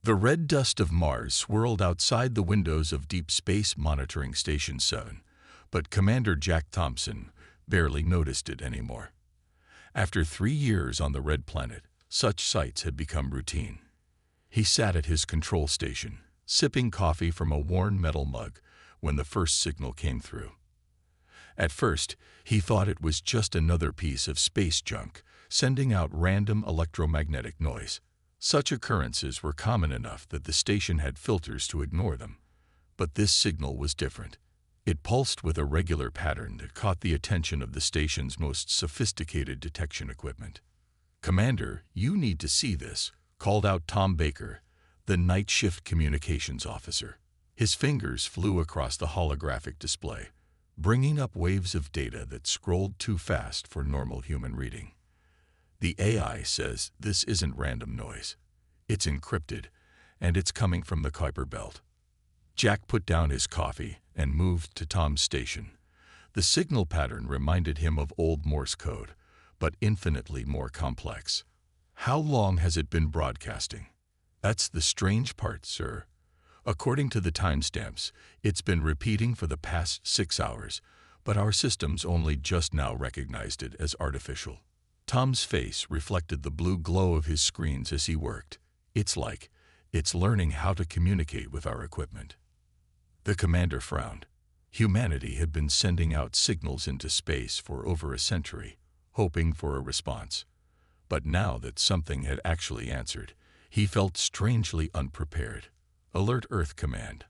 The red dust of Mars swirled outside the windows of Deep Space Monitoring Station 7, but Commander Jack Thompson barely noticed it anymore. After 3 years on the red planet, such sights had become routine. He sat at his control station, sipping coffee from a worn metal mug, when the first signal came through. At first, he thought it was just another piece of space junk, sending out random electromagnetic noise. Such occurrences were common enough that the station had filters to ignore them. But this signal was different. It pulsed with a regular pattern that caught the attention of the station's most sophisticated detection equipment. "Commander, you need to see this," called out Tom Baker, the night shift communications officer. His fingers flew across the holographic display, bringing up waves of data that scrolled too fast for normal human reading. "The AI says this isn't random noise. It's encrypted, and it's coming from the Kuiper Belt." Jack put down his coffee and moved to Tom's station. The signal pattern reminded him of old Morse code, but infinitely more complex. "How long has it been broadcasting?" "That's the strange part, sir. According to the timestamps, it's been repeating for the past 6 hours, but our systems only just now recognized it as artificial." Tom's face reflected the blue glow of his screens as he worked. "It's like it's learning how to communicate with our equipment." The commander frowned. Humanity had been sending out signals into space for over a century, hoping for a response. But now that something had actually answered, he felt strangely unprepared. "Alert Earth Command.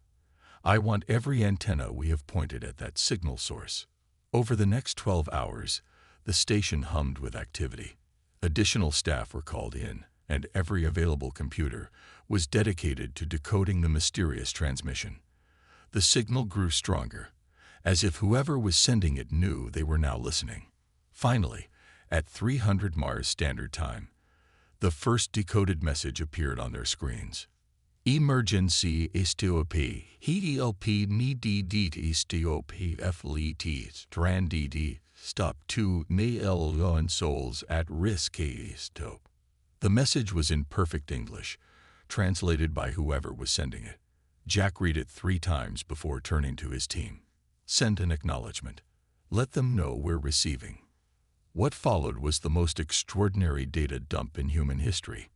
I want every antenna we have pointed at that signal source." Over the next 12 hours, the station hummed with activity. Additional staff were called in, and every available computer was dedicated to decoding the mysterious transmission. The signal grew stronger, as if whoever was sending it knew they were now listening. Finally, at 300 Mars Standard Time, the first decoded message appeared on their screens. "Emergency stop. HDLP NDD stop FLT stranded. Stop 2 million souls at risk stop." The message was in perfect English, translated by whoever was sending it. Jack read it 3 times before turning to his team. "Send an acknowledgement. Let them know we're receiving." What followed was the most extraordinary data dump in human history.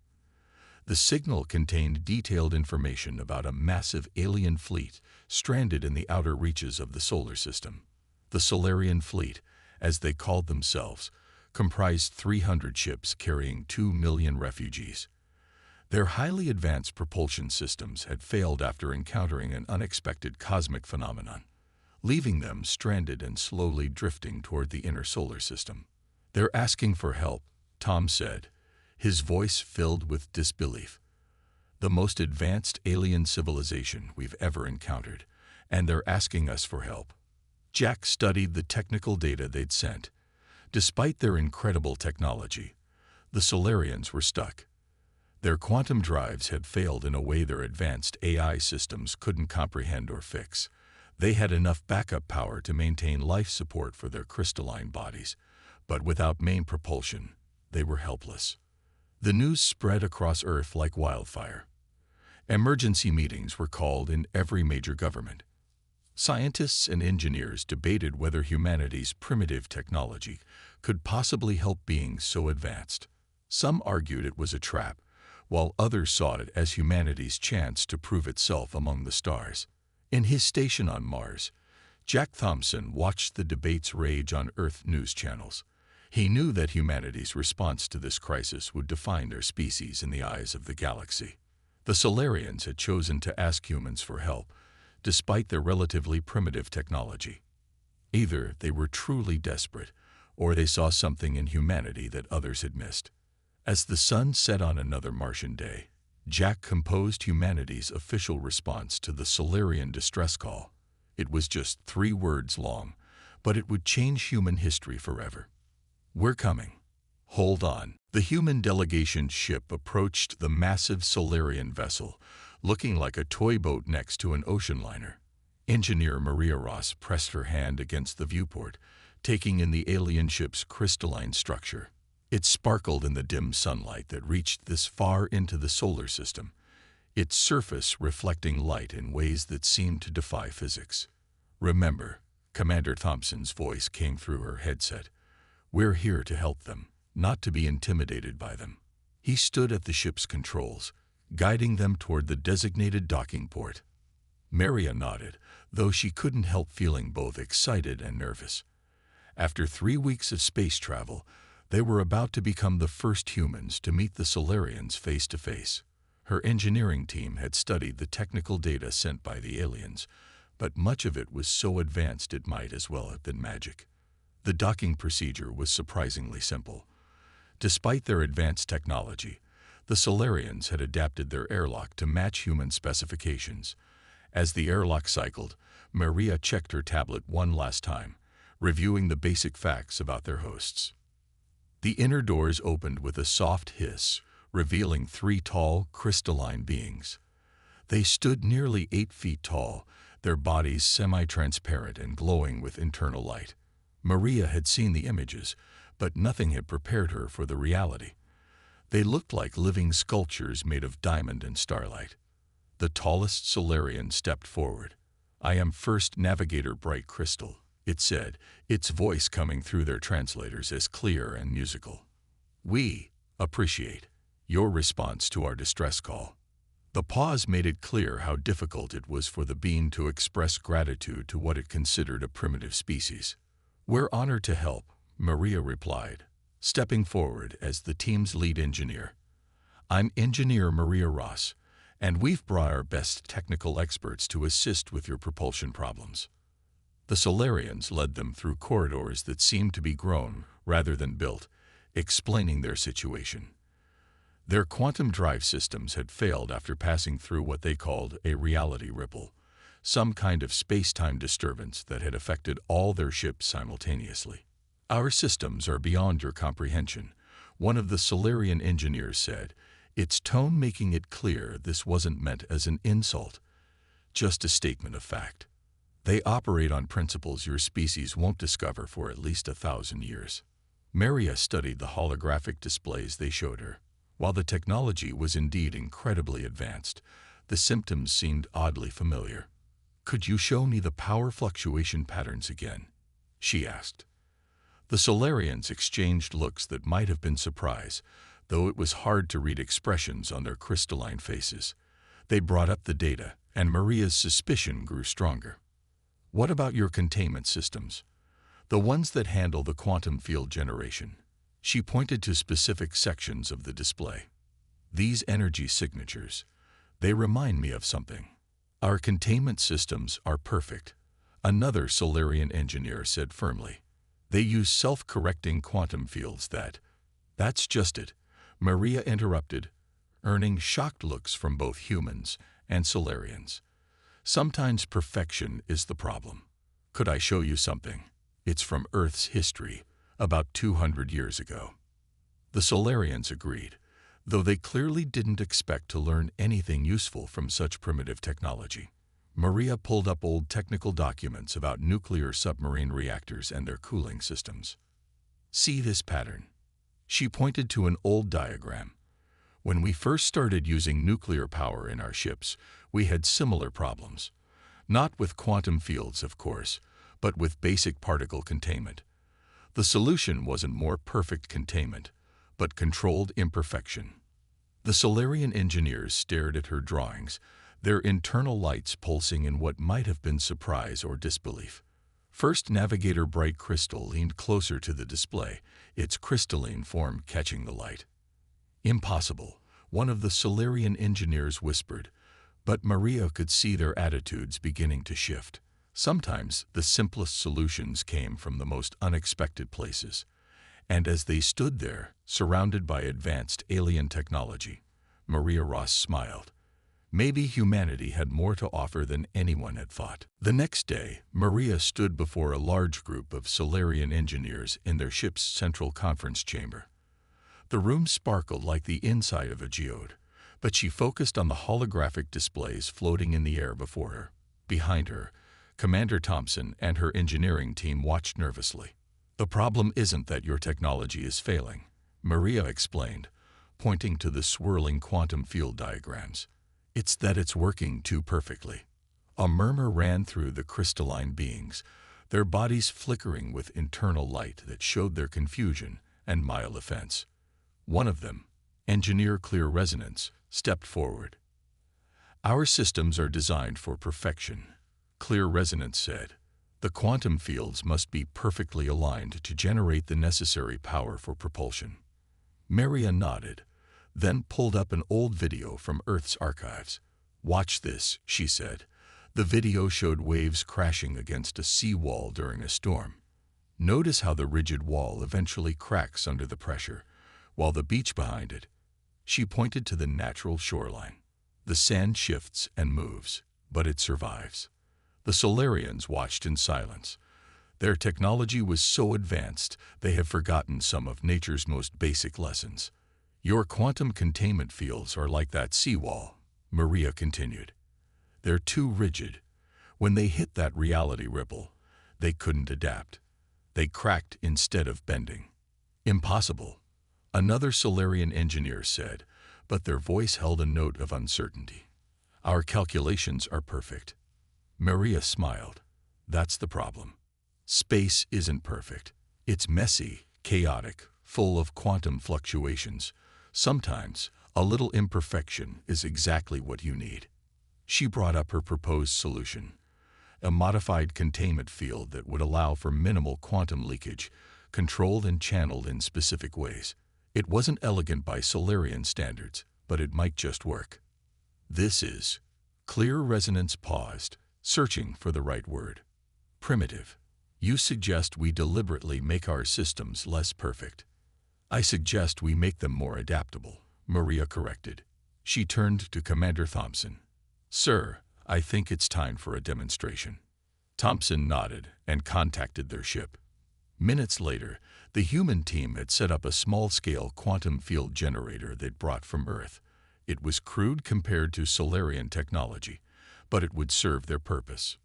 The signal contained detailed information about a massive alien fleet stranded in the outer reaches of the solar system. The Solarian Fleet, as they called themselves, comprised 300 ships carrying 2 million refugees. Their highly advanced propulsion systems had failed after encountering an unexpected cosmic phenomenon, leaving them stranded and slowly drifting toward the inner solar system. "They're asking for help," Tom said, his voice filled with disbelief. "The most advanced alien civilization we've ever encountered, and they're asking us for help." Jack studied the technical data they'd sent. Despite their incredible technology, the Solarians were stuck. Their quantum drives had failed in a way their advanced AI systems couldn't comprehend or fix. They had enough backup power to maintain life support for their crystalline bodies, but without main propulsion, they were helpless. The news spread across Earth like wildfire. Emergency meetings were called in every major government. Scientists and engineers debated whether humanity's primitive technology could possibly help beings so advanced. Some argued it was a trap, while others saw it as humanity's chance to prove itself among the stars. In his station on Mars, Jack Thompson watched the debates rage on Earth news channels. He knew that humanity's response to this crisis would define their species in the eyes of the galaxy. The Solarians had chosen to ask humans for help, despite their relatively primitive technology. Either they were truly desperate, or they saw something in humanity that others had missed. As the sun set on another Martian day, Jack composed humanity's official response to the Solarian distress call. It was just 3 words long, but it would change human history forever. "We're coming. Hold on." The human delegation ship approached the massive Solarian vessel, looking like a toy boat next to an ocean liner. Engineer Maria Ross pressed her hand against the viewport, taking in the alien ship's crystalline structure. It sparkled in the dim sunlight that reached this far into the solar system. its surface reflecting light in ways that seemed to defy physics. "Remember," Commander Thompson's voice came through her headset, "we're here to help them, not to be intimidated by them." He stood at the ship's controls, guiding them toward the designated docking port. Maria nodded, though she couldn't help feeling both excited and nervous. After 3 weeks of space travel, they were about to become the first humans to meet the Solarians face to face. Her engineering team had studied the technical data sent by the aliens, but much of it was so advanced it might as well have been magic. The docking procedure was surprisingly simple. Despite their advanced technology, the Solarians had adapted their airlock to match human specifications. As the airlock cycled, Maria checked her tablet one last time, reviewing the basic facts about their hosts. The inner doors opened with a soft hiss, revealing 3 tall, crystalline beings. They stood nearly 8 feet tall, their bodies semi-transparent and glowing with internal light. Maria had seen the images, but nothing had prepared her for the reality. They looked like living sculptures made of diamond and starlight. The tallest Solarian stepped forward. "I am First Navigator Bright Crystal," it said, its voice coming through their translators as clear and musical. "We appreciate your response to our distress call." The pause made it clear how difficult it was for the being to express gratitude to what it considered a primitive species. "We're honored to help," Maria replied, stepping forward as the team's lead engineer. "I'm Engineer Maria Ross, and we've brought our best technical experts to assist with your propulsion problems." The Solarians led them through corridors that seemed to be grown rather than built, explaining their situation. Their quantum drive systems had failed after passing through what they called a reality ripple, some kind of space-time disturbance that had affected all their ships simultaneously. "Our systems are beyond your comprehension," one of the Solarian engineers said, its tone making it clear this wasn't meant as an insult, just a statement of fact. "They operate on principles your species won't discover for at least 1,000 years." Maria studied the holographic displays they showed her. While the technology was indeed incredibly advanced, the symptoms seemed oddly familiar. "Could you show me the power fluctuation patterns again?" she asked. The Solarians exchanged looks that might have been surprise, though it was hard to read expressions on their crystalline faces. They brought up the data, and Maria's suspicion grew stronger. "What about your containment systems? The ones that handle the quantum field generation?" She pointed to specific sections of the display. "These energy signatures, they remind me of something." "Our containment systems are perfect," another Solarian engineer said firmly. "They use self-correcting quantum fields That's just it," Maria interrupted, earning shocked looks from both humans and Solarians. "Sometimes perfection is the problem." "Could I show you something? It's from Earth's history, about 200 years ago." The Solarians agreed, though they clearly didn't expect to learn anything useful from such primitive technology. Maria pulled up old technical documents about nuclear submarine reactors and their cooling systems. "See this pattern?" She pointed to an old diagram. "When we first started using nuclear power in our ships, we had similar problems. Not with quantum fields, of course, but with basic particle containment. The solution wasn't more perfect containment, but controlled imperfection." The Solarian engineers stared at her drawings, their internal lights pulsing in what might have been surprise or disbelief. First Navigator Bright Crystal leaned closer to the display, its crystalline form catching the light. "Impossible," one of the Solarian engineers whispered, but Maria could see their attitudes beginning to shift. Sometimes the simplest solutions came from the most unexpected places, and as they stood there, surrounded by advanced alien technology, Maria Ross smiled. Maybe humanity had more to offer than anyone had thought. The next day, Maria stood before a large group of Solarian engineers in their ship's central conference chamber. The room sparkled like the inside of a geode, but she focused on the holographic displays floating in the air before her. Behind her, Commander Thompson and her engineering team watched nervously. "The problem isn't that your technology is failing," Maria explained, pointing to the swirling quantum field diagrams. It's that it's working too perfectly. A murmur ran through the crystalline beings, their bodies flickering with internal light that showed their confusion and mild offense. One of them, Engineer Clear Resonance, stepped forward. "Our systems are designed for perfection," Clear Resonance said. "The quantum fields must be perfectly aligned to generate the necessary power for propulsion." Maria nodded, then pulled up an old video from Earth's archives. "Watch this," she said. The video showed waves crashing against a seawall during a storm. "Notice how the rigid wall eventually cracks under the pressure, while the beach behind it." She pointed to the natural shoreline. "The sand shifts and moves, but it survives." The Solarians watched in silence. Their technology was so advanced they have forgotten some of nature's most basic lessons. "Your quantum containment fields are like that seawall," Maria continued. "They're too rigid. When they hit that reality ripple, they couldn't adapt. They cracked instead of bending." "Impossible," another Solarian engineer said, but their voice held a note of uncertainty. "Our calculations are perfect." Maria smiled. "That's the problem. Space isn't perfect. It's messy, chaotic, full of quantum fluctuations. Sometimes, a little imperfection is exactly what you need." She brought up her proposed solution, a modified containment field that would allow for minimal quantum leakage, controlled and channeled in specific ways. It wasn't elegant by Solarian standards, but it might just work. "This is..." Clear Resonance paused, searching for the right word. "Primitive. You suggest we deliberately make our systems less perfect." "I suggest we make them more adaptable," Maria corrected. She turned to Commander Thompson. "Sir, I think it's time for a demonstration." Thompson nodded and contacted their ship. Minutes later, the human team had set up a small-scale quantum field generator they'd brought from Earth. It was crude compared to Solarian technology, but it would serve their purpose.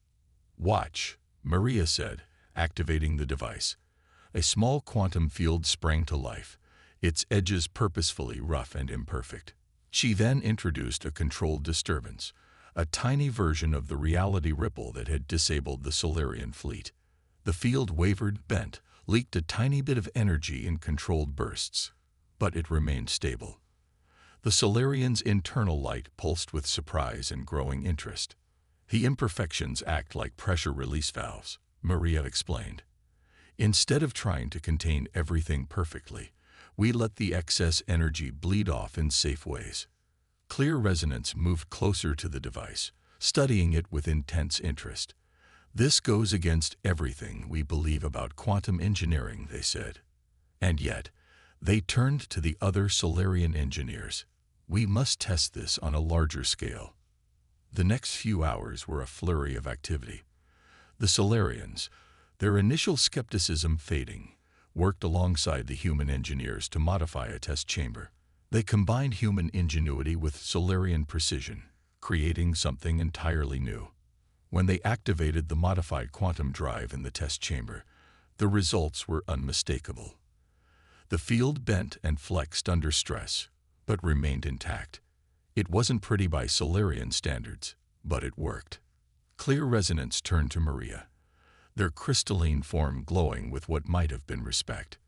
"Watch," Maria said, activating the device. A small quantum field sprang to life, its edges purposefully rough and imperfect. She then introduced a controlled disturbance, a tiny version of the reality ripple that had disabled the Solarian fleet. The field wavered, bent, leaked a tiny bit of energy in controlled bursts, but it remained stable. The Solarian's internal light pulsed with surprise and growing interest. "The imperfections act like pressure release valves," Maria explained. "Instead of trying to contain everything perfectly, we let the excess energy bleed off in safe ways." Clear Resonance moved closer to the device, studying it with intense interest. "This goes against everything we believe about quantum engineering," they said. And yet, they turned to the other Solarian engineers. "We must test this on a larger scale." The next few hours were a flurry of activity. The Solarians, their initial skepticism fading, worked alongside the human engineers to modify a test chamber. They combined human ingenuity with Solarian precision, creating something entirely new. When they activated the modified quantum drive in the test chamber, the results were unmistakable. The field bent and flexed under stress, but remained intact. It wasn't pretty by Solarian standards, but it worked. Clear Resonance turned to Maria, their crystalline form glowing with what might have been respect.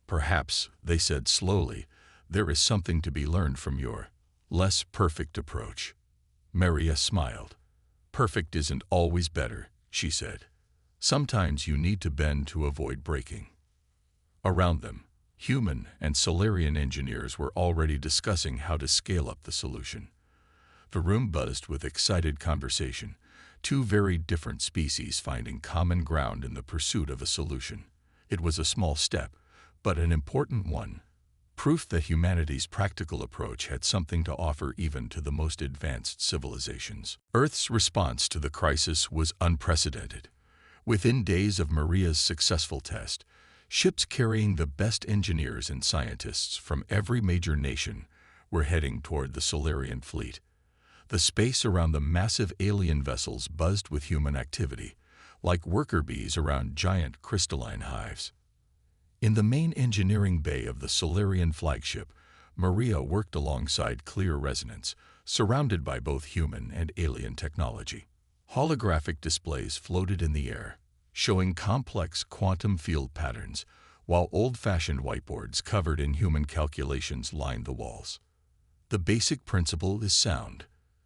"Perhaps," they said slowly, "there is something to be learned from your less perfect approach." Maria smiled. "Perfect isn't always better," she said. "Sometimes you need to bend to avoid breaking." Around them, human and Solarian engineers were already discussing how to scale up the solution. The room buzzed with excited conversation, two very different species finding common ground in the pursuit of a solution. It was a small step, but an important one. Proof that humanity's practical approach had something to offer even to the most advanced civilizations. Earth's response to the crisis was unprecedented. Within days of Maria's successful test, ships carrying the best engineers and scientists from every major nation were heading toward the Solarian fleet. The space around the massive alien vessels buzzed with human activity, like worker bees around giant crystalline hives. In the main engineering bay of the Solarian flagship, Maria worked alongside Clear Resonance, surrounded by both human and alien technology. Holographic displays floated in the air, showing complex quantum field patterns, while old-fashioned whiteboards covered in human calculations lined the walls. "The basic principle is sound,"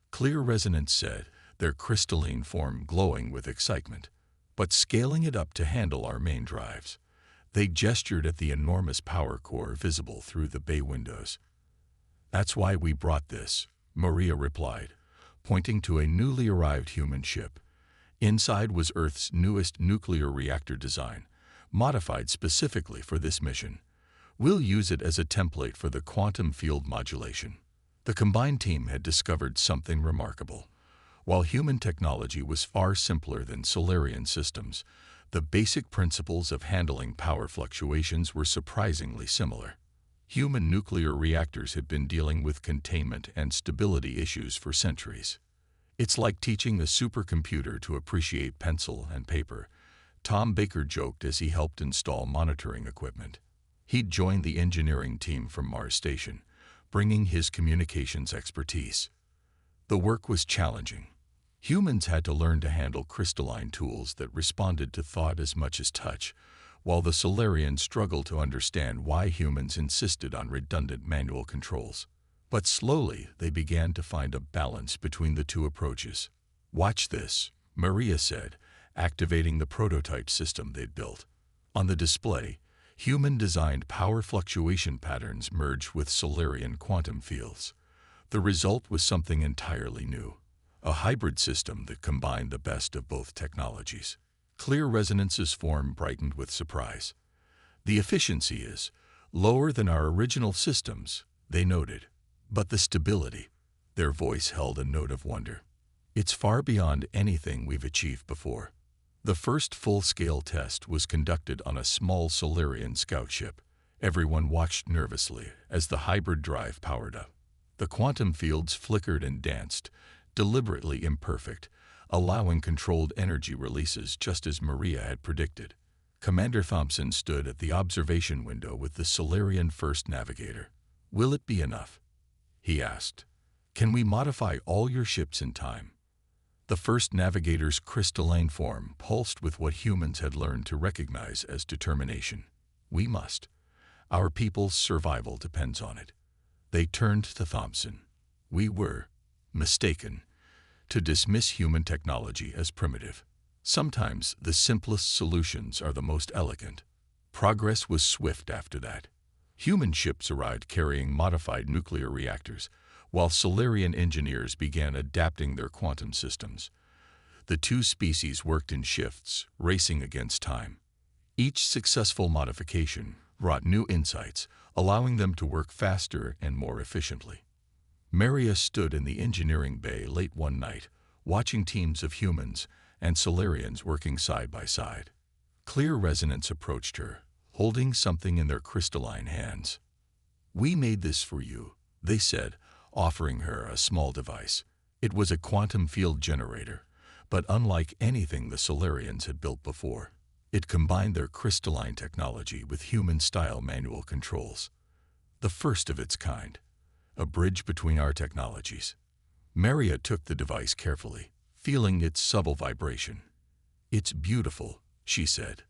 Clear Resonance said, their crystalline form glowing with excitement. "But scaling it up to handle our main drives." They gestured at the enormous power core visible through the bay windows. "That's why we brought this," Maria replied, pointing to a newly arrived human ship. Inside was Earth's newest nuclear reactor design, modified specifically for this mission. "We'll use it as a template for the quantum field modulation." The combined team had discovered something remarkable. While human technology was far simpler than Solarian systems, the basic principles of handling power fluctuations were surprisingly similar. Human nuclear reactors had been dealing with containment and stability issues for centuries. "It's like teaching a supercomputer to appreciate pencil and paper," Tom Baker joked as he helped install monitoring equipment. He'd joined the engineering team from Mars Station, bringing his communications expertise. The work was challenging. Humans had to learn to handle crystalline tools that responded to thought as much as touch, while the Solarians struggled to understand why humans insisted on redundant manual controls. But slowly, they began to find a balance between the two approaches. "Watch this," Maria said, activating the prototype system they'd built. On the display, human-designed power fluctuation patterns merged with Solarian quantum fields. The result was something entirely new, a hybrid system that combined the best of both technologies. Clear Resonance's form brightened with surprise. "The efficiency is lower than our original systems," they noted. "But the stability," their voice held a note of wonder. "It's far beyond anything we've achieved before." The first full-scale test was conducted on a small Solarian scout ship. Everyone watched nervously as the hybrid drive powered up. The quantum fields flickered and danced, deliberately imperfect, allowing controlled energy releases just as Maria had predicted. Commander Thompson stood at the observation window with the Solarian First Navigator. "Will it be enough?" he asked. "Can we modify all your ships in time?" The First Navigator's crystalline form pulsed with what humans had learned to recognize as determination. "We must. Our people's survival depends on it." They turned to Thompson. "We were mistaken to dismiss human technology as primitive. Sometimes the simplest solutions are the most elegant." Progress was swift after that. Human ships arrived carrying modified nuclear reactors, while Solarian engineers began adapting their quantum systems. The two species worked in shifts, racing against time. Each successful modification brought new insights, allowing them to work faster and more efficiently. Maria stood in the engineering bay late one night, watching teams of humans and Solarians working side by side. Clear Resonance approached her, holding something in their crystalline hands. "We made this for you," they said, offering her a small device. It was a quantum field generator, but unlike anything the Solarians had built before. It combined their crystalline technology with human-style manual controls. The first of its kind, a bridge between our technologies. Maria took the device carefully, feeling its subtle vibration. "It's beautiful," she said.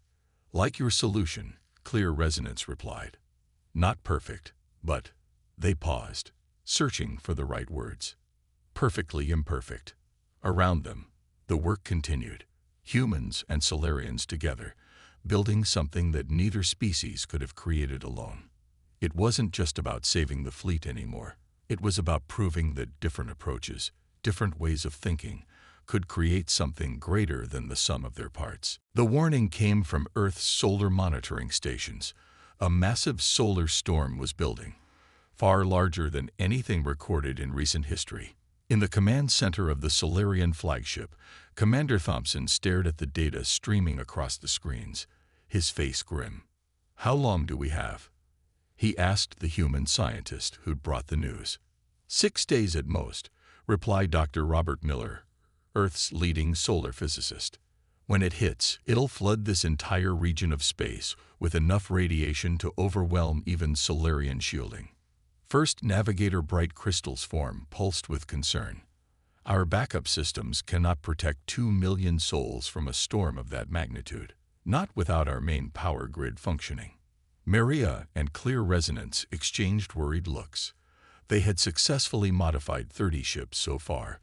"Like your solution," Clear Resonance replied. "Not perfect, but..." They paused, searching for the right words. "Perfectly imperfect." Around them, the work continued, humans and Solarians together, building something that neither species could have created alone. It wasn't just about saving the fleet anymore. It was about proving that different approaches, different ways of thinking, could create something greater than the sum of their parts. The warning came from Earth's solar monitoring stations. A massive solar storm was building, far larger than anything recorded in recent history. In the command center of the Solarian flagship, Commander Thompson stared at the data streaming across the screens, his face grim. "How long do we have?" he asked the human scientist who'd brought the news. 6 days at most," replied Dr. Robert Miller, Earth's leading solar physicist. "When it hits, it'll flood this entire region of space with enough radiation to overwhelm even Solarian shielding." First Navigator Bright Crystal's form pulsed with concern. Our backup systems cannot protect 2 million souls from a storm of that magnitude, not without our main power grid functioning. Maria and Clear Resonance exchanged worried looks. They had successfully modified 30 ships so far,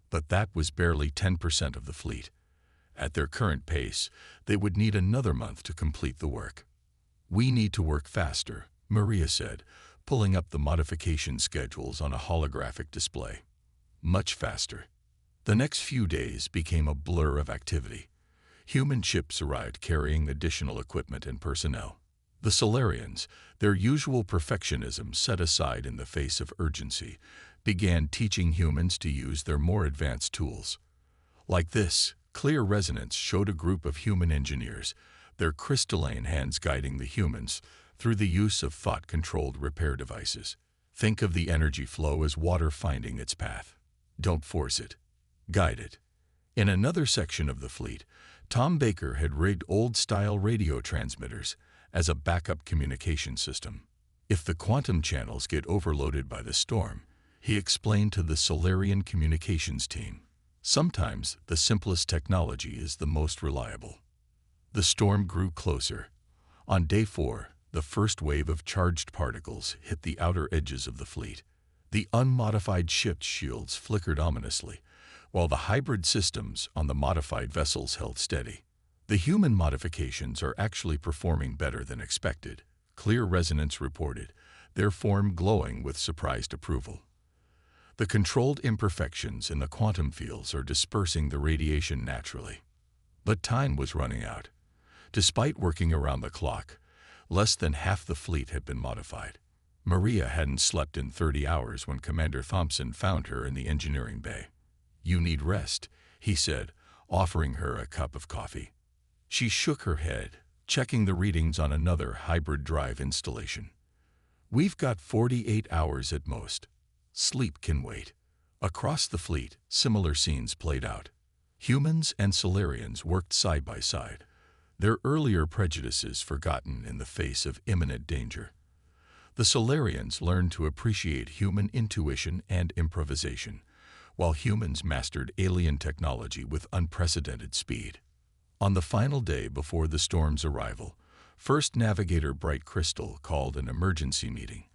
but that was barely 10% of the fleet. At their current pace, they would need another month to complete the work. "We need to work faster," Maria said, pulling up the modification schedules on a holographic display. Much faster. The next few days became a blur of activity. Human ships arrived carrying additional equipment and personnel. The Solarians, their usual perfectionism set aside in the face of urgency, began teaching humans to use their more advanced tools. Like this, Clear Resonance showed a group of human engineers, their crystalline hands guiding the humans through the use of thought-controlled repair devices. Think of the energy flow as water finding its path. Don't force it. Guide it. In another section of the fleet, Tom Baker had rigged old-style radio transmitters as a backup communication system. If the quantum channels get overloaded by the storm, he explained to the Solarian communications team, sometimes the simplest technology is the most reliable. The storm grew closer. On day 4, the first wave of charged particles hit the outer edges of the fleet. The unmodified ship's shields flickered ominously, while the hybrid systems on the modified vessels held steady. The human modifications are actually performing better than expected, Clear Resonance reported, their form glowing with surprised approval. The controlled imperfections in the quantum fields are dispersing the radiation naturally. But time was running out. Despite working around the clock, less than half the fleet had been modified. Maria hadn't slept in 30 hours when Commander Thompson found her in the engineering bay. "You need rest," he said, offering her a cup of coffee. She shook her head, checking the readings on another hybrid drive installation. "We've got 48 hours at most. Sleep can wait." Across the fleet, similar scenes played out. Humans and Solarians worked side by side, their earlier prejudices forgotten in the face of imminent danger. The Solarians learned to appreciate human intuition and improvisation, while humans mastered alien technology with unprecedented speed. On the final day before the storm's arrival, First Navigator Bright Crystal called an emergency meeting.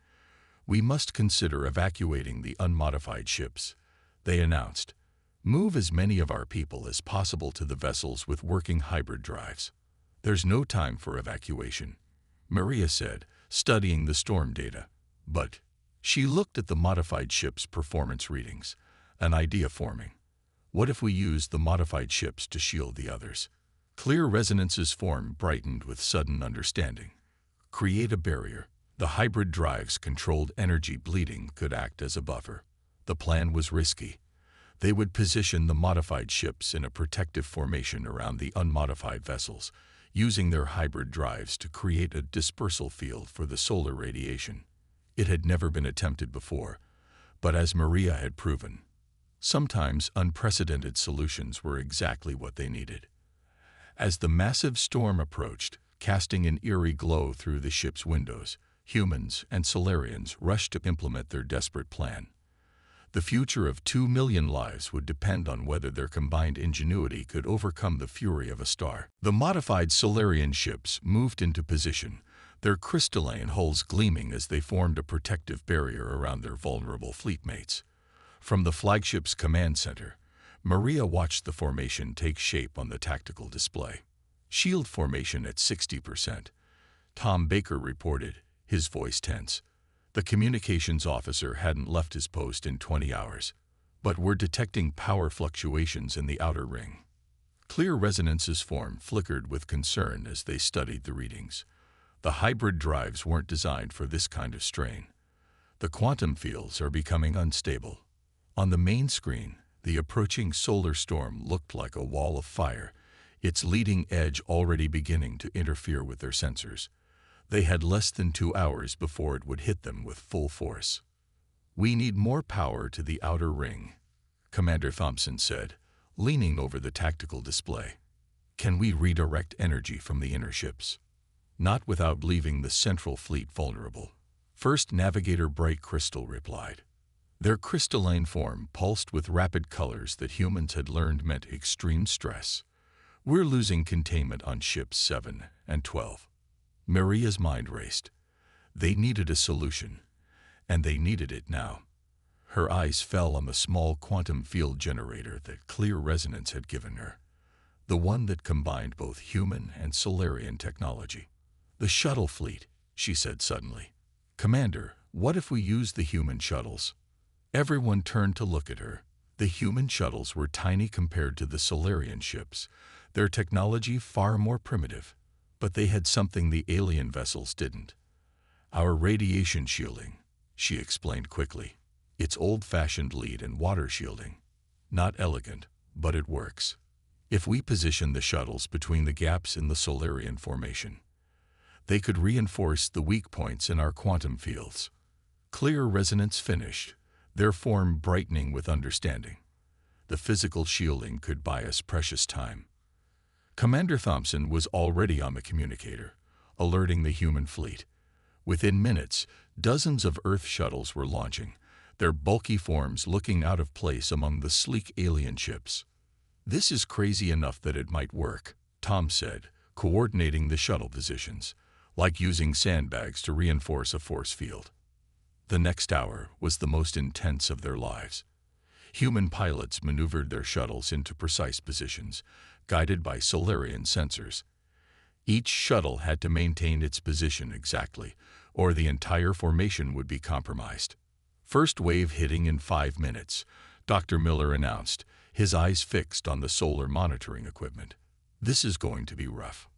"We must consider evacuating the unmodified ships," they announced. "Move as many of our people as possible to the vessels with working hybrid drives." "There's no time for evacuation," Maria said, studying the storm data. But she looked at the modified ship's performance readings, an idea forming. What if we used the modified ships to shield the others? Clear Resonance's form brightened with sudden understanding. Create a barrier. The hybrid drive's controlled energy bleeding could act as a buffer. The plan was risky. They would position the modified ships in a protective formation around the unmodified vessels, using their hybrid drives to create a dispersal field for the solar radiation. It had never been attempted before, but as Maria had proven, sometimes unprecedented solutions were exactly what they needed. As the massive storm approached, casting an eerie glow through the ship's windows, humans and Solarians rushed to implement their desperate plan. The future of 2 million lives would depend on whether their combined ingenuity could overcome the fury of a star. The modified Solarian ships moved into position, their crystalline hulls gleaming as they formed a protective barrier around their vulnerable fleetmates. From the flagship's command center, Maria watched the formation take shape on the tactical display. "Shield formation at 60%, Tom Baker reported, his voice tense. The communications officer hadn't left his post in 20 hours, but were detecting power fluctuations in the outer ring. Clear Resonance's form flickered with concern as they studied the readings. The hybrid drives weren't designed for this kind of strain. The quantum fields are becoming unstable. On the main screen, the approaching solar storm looked like a wall of fire, its leading edge already beginning to interfere with their sensors. They had less than 2 hours before it would hit them with full force. "We need more power to the outer ring," Commander Thompson said, leaning over the tactical display. "Can we redirect energy from the inner ships?" "Not without leaving the central fleet vulnerable," First Navigator Bright Crystal replied. Their crystalline form pulsed with rapid colors that humans had learned meant extreme stress. We're losing containment on ships 7 and 12. Maria's mind raced. They needed a solution, and they needed it now. Her eyes fell on the small quantum field generator that Clear Resonance had given her, the one that combined both human and Solarian technology. The shuttle fleet, she said suddenly. Commander, what if we use the human shuttles? Everyone turned to look at her. The human shuttles were tiny compared to the Solarian ships, their technology far more primitive. But they had something the alien vessels didn't. Our radiation shielding, she explained quickly. It's old-fashioned lead and water shielding. Not elegant, but it works. If we position the shuttles between the gaps in the Solarian formation, they could reinforce the weak points in our quantum fields. Clear Resonance finished, their form brightening with understanding. The physical shielding could buy us precious time. Commander Thompson was already on the communicator, alerting the human fleet. Within minutes, dozens of Earth shuttles were launching, their bulky forms looking out of place among the sleek alien ships. This is crazy enough that it might work, Tom said, coordinating the shuttle positions, like using sandbags to reinforce a force field. The next hour was the most intense of their lives. Human pilots maneuvered their shuttles into precise positions, guided by Solarian sensors. Each shuttle had to maintain its position exactly, or the entire formation would be compromised. First wave hitting in 5 minutes, Dr. Miller announced, his eyes fixed on the solar monitoring equipment. This is going to be rough.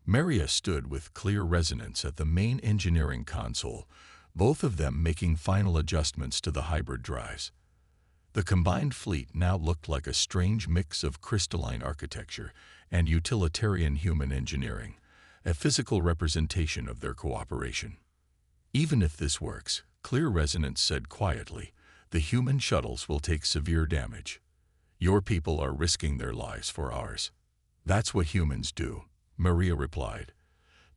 Maria stood with Clear Resonance at the main engineering console, both of them making final adjustments to the hybrid drives. The combined fleet now looked like a strange mix of crystalline architecture and utilitarian human engineering, a physical representation of their cooperation. Even if this works, Clear Resonance said quietly, the human shuttles will take severe damage. Your people are risking their lives for ours. That's what humans do, Maria replied,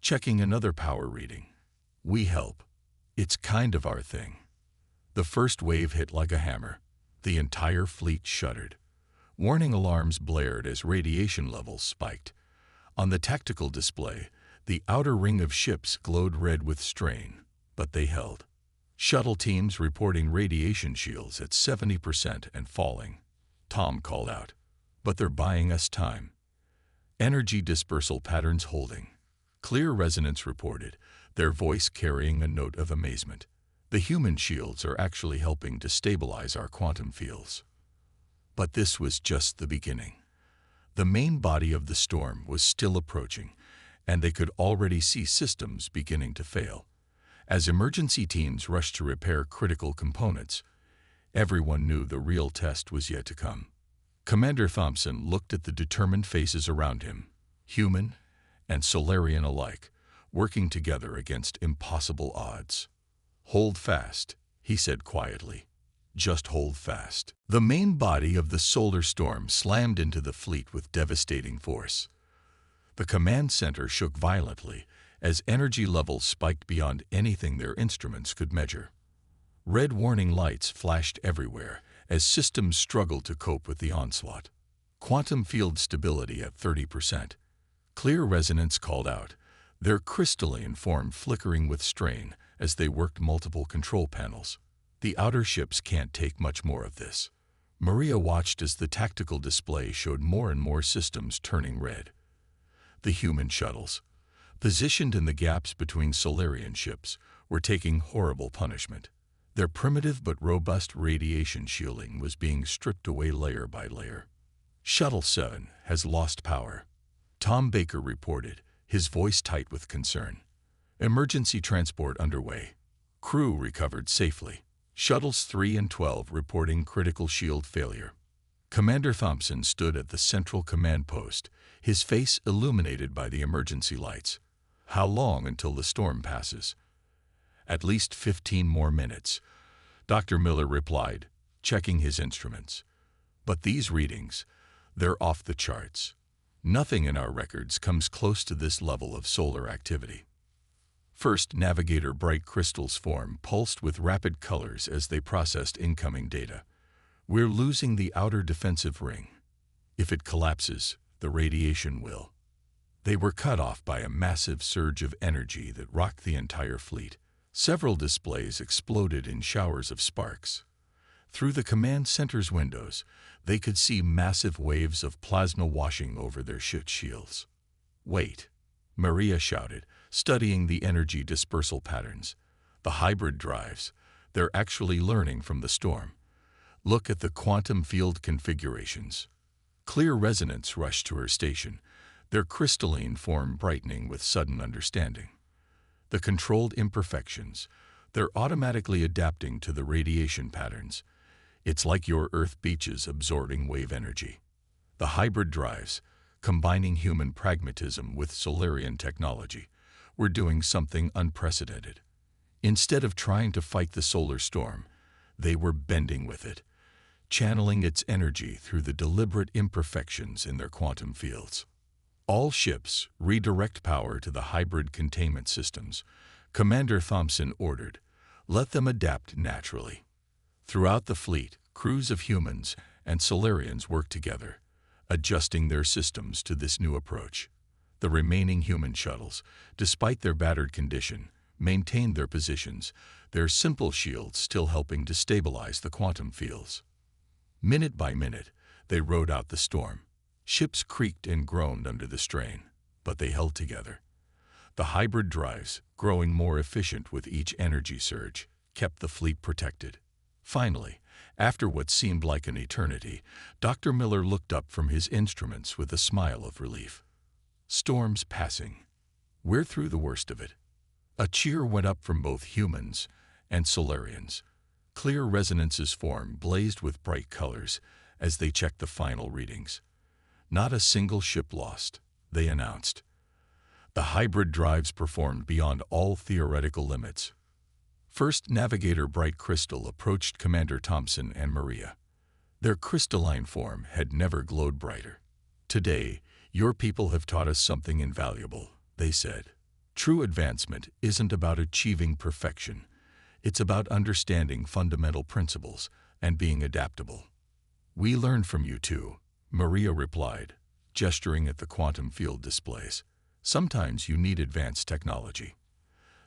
checking another power reading. We help. It's kind of our thing. The first wave hit like a hammer. The entire fleet shuddered. Warning alarms blared as radiation levels spiked. On the tactical display, the outer ring of ships glowed red with strain, but they held. Shuttle teams reporting radiation shields at 70% and falling. Tom called out. But they're buying us time. Energy dispersal patterns holding. Clear Resonance reported, their voice carrying a note of amazement. The human shields are actually helping to stabilize our quantum fields. But this was just the beginning. The main body of the storm was still approaching, and they could already see systems beginning to fail. As emergency teams rushed to repair critical components, everyone knew the real test was yet to come. Commander Thompson looked at the determined faces around him, human and Solarian alike, working together against impossible odds. Hold fast, he said quietly. Just hold fast. The main body of the solar storm slammed into the fleet with devastating force. The command center shook violently as energy levels spiked beyond anything their instruments could measure. Red warning lights flashed everywhere as systems struggled to cope with the onslaught. Quantum field stability at 30%. Clear Resonance called out, their crystalline form flickering with strain as they worked multiple control panels. The outer ships can't take much more of this. Maria watched as the tactical display showed more and more systems turning red. The human shuttles, positioned in the gaps between Solarian ships, were taking horrible punishment. Their primitive but robust radiation shielding was being stripped away layer by layer. Shuttle 7 has lost power, Tom Baker reported, his voice tight with concern. Emergency transport underway. Crew recovered safely. Shuttles 3 and 12 reporting critical shield failure. Commander Thompson stood at the central command post, his face illuminated by the emergency lights. How long until the storm passes? At least 15 more minutes, Dr. Miller replied, checking his instruments. But these readings, they're off the charts. Nothing in our records comes close to this level of solar activity. First, Navigator bright crystals form pulsed with rapid colors as they processed incoming data. We're losing the outer defensive ring. If it collapses, the radiation will. They were cut off by a massive surge of energy that rocked the entire fleet. Several displays exploded in showers of sparks. Through the command center's windows, they could see massive waves of plasma washing over their ship shields. "Wait," Maria shouted, studying the energy dispersal patterns. "The hybrid drives, they're actually learning from the storm. Look at the quantum field configurations." Clear resonance rushed to her station, their crystalline form brightening with sudden understanding. The controlled imperfections, they're automatically adapting to the radiation patterns. It's like your Earth beaches absorbing wave energy. The hybrid drives, combining human pragmatism with Solarian technology, were doing something unprecedented. Instead of trying to fight the solar storm, they were bending with it, channeling its energy through the deliberate imperfections in their quantum fields. "All ships redirect power to the hybrid containment systems," Commander Thompson ordered. "Let them adapt naturally." Throughout the fleet, crews of humans and Solarians worked together, adjusting their systems to this new approach. The remaining human shuttles, despite their battered condition, maintained their positions, their simple shields still helping to stabilize the quantum fields. Minute by minute, they rode out the storm. Ships creaked and groaned under the strain, but they held together. The hybrid drives, growing more efficient with each energy surge, kept the fleet protected. Finally, after what seemed like an eternity, Dr. Miller looked up from his instruments with a smile of relief. "Storm's passing. We're through the worst of it." A cheer went up from both humans and Solarians. Clear resonances formed, blazed with bright colors as they checked the final readings. "Not a single ship lost," they announced. The hybrid drives performed beyond all theoretical limits. First, Navigator Bright Crystal approached Commander Thompson and Maria. Their crystalline form had never glowed brighter. "Today, your people have taught us something invaluable," they said. "True advancement isn't about achieving perfection. It's about understanding fundamental principles and being adaptable." "We learned from you too," Maria replied, gesturing at the quantum field displays. "Sometimes you need advanced technology.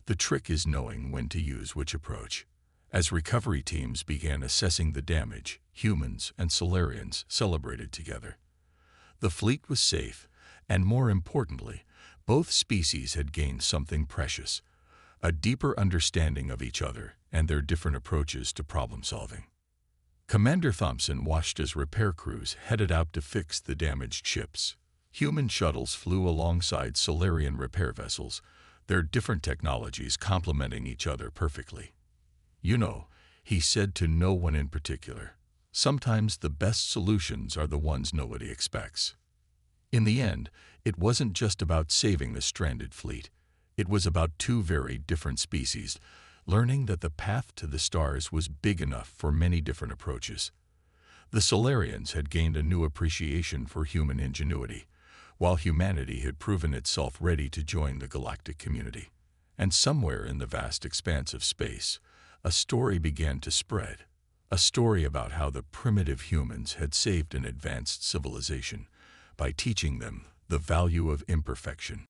The trick is knowing when to use which approach." As recovery teams began assessing the damage, humans and Solarians celebrated together. The fleet was safe, and more importantly, both species had gained something precious, a deeper understanding of each other and their different approaches to problem-solving. Commander Thompson watched as repair crews headed out to fix the damaged ships. Human shuttles flew alongside Solarian repair vessels, their different technologies complementing each other perfectly. "You know," he said to no one in particular, "sometimes the best solutions are the ones nobody expects." In the end, it wasn't just about saving the stranded fleet. It was about two very different species, learning that the path to the stars was big enough for many different approaches. The Solarians had gained a new appreciation for human ingenuity, while humanity had proven itself ready to join the galactic community. And somewhere in the vast expanse of space, a story began to spread, a story about how the primitive humans had saved an advanced civilization by teaching them the value of imperfection.